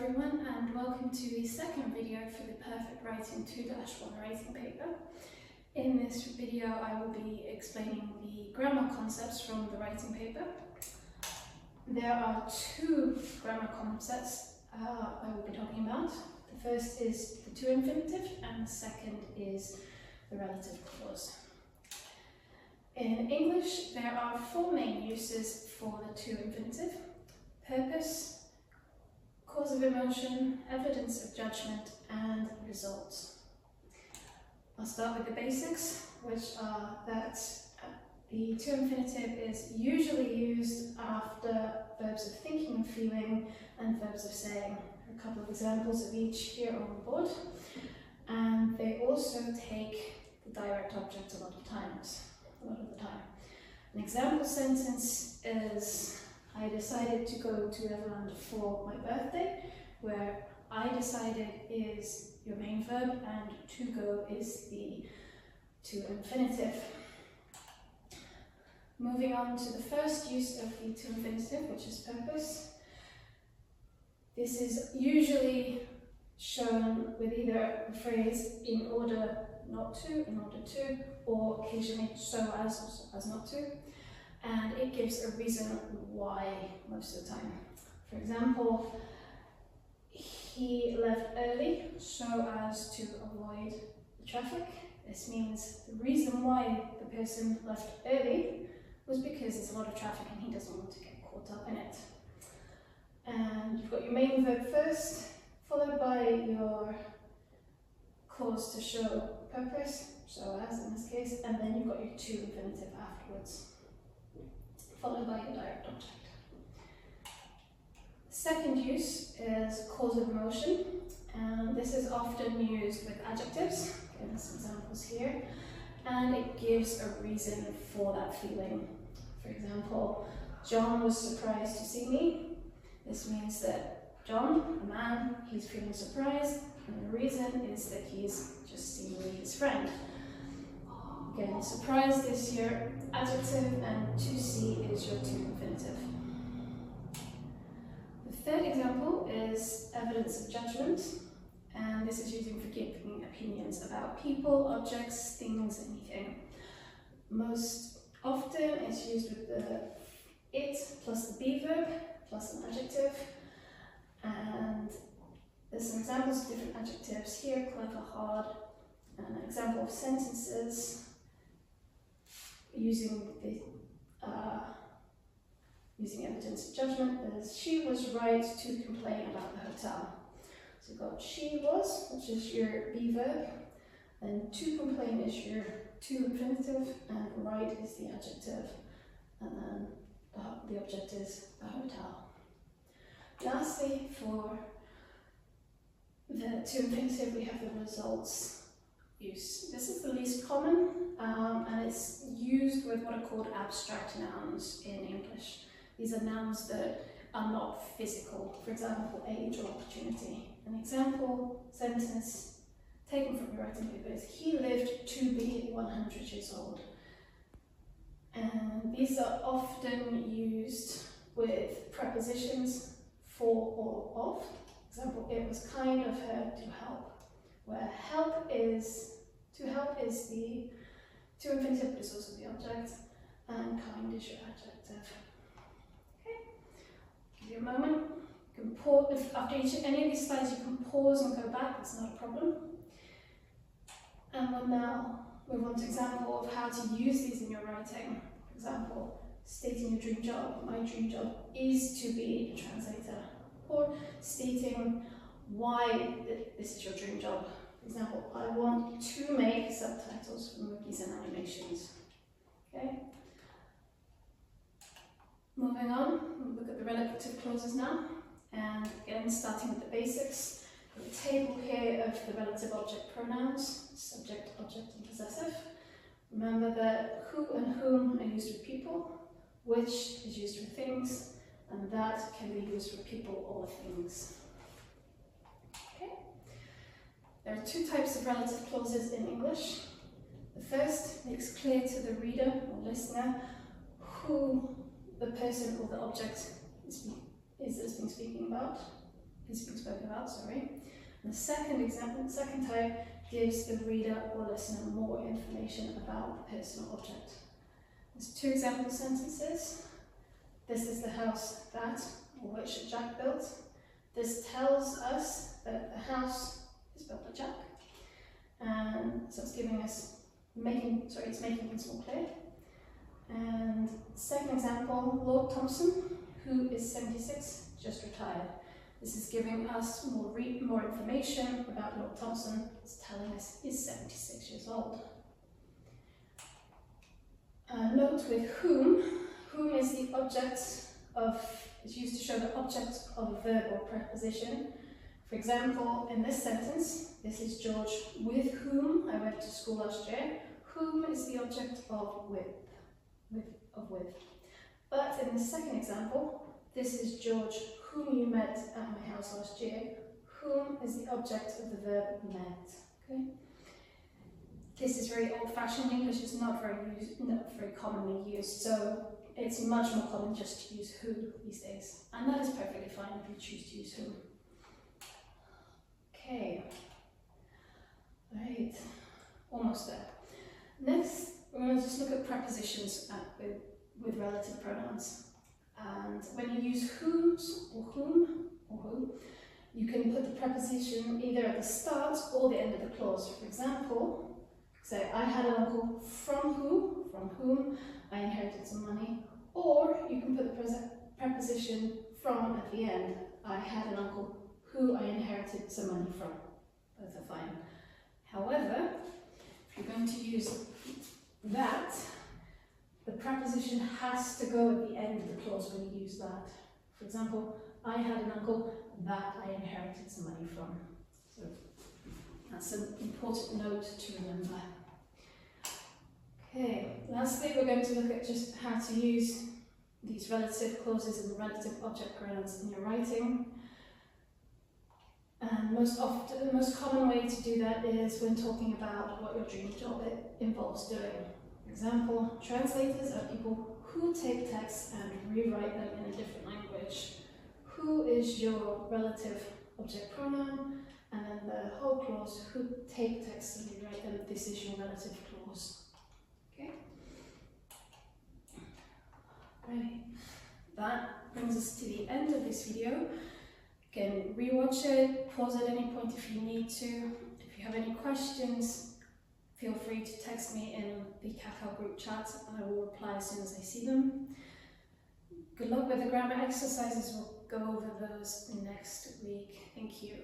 everyone, and welcome to the second video for the Perfect Writing2-1 writing paper. In this video I will be explaining the grammar concepts from the writing paper. There are two grammar concepts I will be talking about. The first is the to infinitive and the second is the relative clause. In English there are four main uses for the to infinitive: purpose, cause of emotion, evidence of judgment, and results. I'll start with the basics, which are that the to infinitive is usually used after verbs of thinking and feeling and verbs of saying. A couple of examples of each here on the board. And they also take the direct object a lot of the time. An example sentence is: I decided to go to Netherlands for my birthday, where I decided is your main verb and to go is the to infinitive. Moving on to the first use of the to infinitive, which is purpose. This is usually shown with either the phrase in order not to, in order to, or occasionally so as not to. And it gives a reason why most of the time. For example, he left early so as to avoid the traffic. This means the reason why the person left early was because there's a lot of traffic and he doesn't want to get caught up in it. And you've got your main verb first, followed by your clause to show purpose, so as in this case, and then you've got your to infinitive afterwards, followed by your direct object. Second use is cause of emotion, and this is often used with adjectives, in some examples here, and it gives a reason for that feeling. For example, John was surprised to see me. This means that John, a man, he's feeling surprised, and the reason is that he's just seen his friend. Again, surprised is your adjective and to see is your to infinitive. The third example is evidence of judgment, and this is using for giving opinions about people, objects, things, anything. Most often it's used with the it plus the be verb plus an adjective, and there's some examples of different adjectives here: clever, hard. And an example of sentences using evidence of judgment is: she was right to complain about the hotel. So you've got she was, which is your be verb, and to complain is your to infinitive, and right is the adjective, and then the object is a hotel. Lastly, for the to infinitive, we have the results use. This is the least common, and it's used with what are called abstract nouns in English. These are nouns that are not physical, for example, age or opportunity. An example sentence taken from your writing paper is: he lived to be 100 years old. And these are often used with prepositions for or of. For example, it was kind of her to help, where to help is the to infinitive, but it's also the object, and kind is your adjective. Okay, give you a moment. You can pause, if after any of these slides you can pause and go back, it's not a problem. And we'll now move on to an example of how to use these in your writing. For example, stating your dream job. My dream job is to be a translator. Or stating why this is your dream job. For example, I want to make subtitles for movies and animations. Okay. Moving on, we'll look at the relative clauses now. And again, starting with the basics. The table here of the relative object pronouns: subject, object, and possessive. Remember that who and whom are used with people, which is used with things, and that can be used for people or things. Okay. There are two types of relative clauses in English. The first makes clear to the reader or listener who the person or the object is being speaking about. is being spoken about, sorry. And the second example, the second type, gives the reader or listener more information about the personal object. There's two example sentences. This is the house that or which Jack built. This tells us that the house is built by Jack. And so it's giving us, it's making things more clear. And second example, Lord Thompson, who is 76, just retired. This is giving us more information about Lord Thompson. It's telling us he's 76 years old. Note with whom. Whom is the object of, is used to show the object of a verb or preposition. For example, in this sentence, this is George with whom I went to school last year. Whom is the object of with. But in the second example, this is George whom you met at my house last year. Whom is the object of the verb met. Okay? This is very old-fashioned English. It's not very commonly used, so it's much more common just to use who these days, and that is perfectly fine if you choose to use who. Okay, right, almost there. Next, we're going to just look at prepositions with relative pronouns. And when you use whose or whom or who, you can put the preposition either at the start or the end of the clause. For example, say, I had an uncle from whom I inherited some money. Or you can put the preposition from at the end. I had an uncle who I inherited some money from. Both are fine. However, if you're going to use that, the preposition has to go at the end of the clause when you use that. For example, I had an uncle that I inherited some money from. So that's an important note to remember. Okay, lastly we're going to look at just how to use these relative clauses and the relative object pronouns in your writing. And the most common way to do that is when talking about what your dream job involves doing. For example, translators are people who take texts and rewrite them in a different language. Who is your relative object pronoun? And then the whole clause, who take texts and rewrite them, this is your relative clause. Okay? Right. That brings us to the end of this video. You can rewatch it, pause at any point if you need to. If you have any questions, feel free to text me in the Kakao group chat and I will reply as soon as I see them. Good luck with the grammar exercises. We'll go over those next week. Thank you.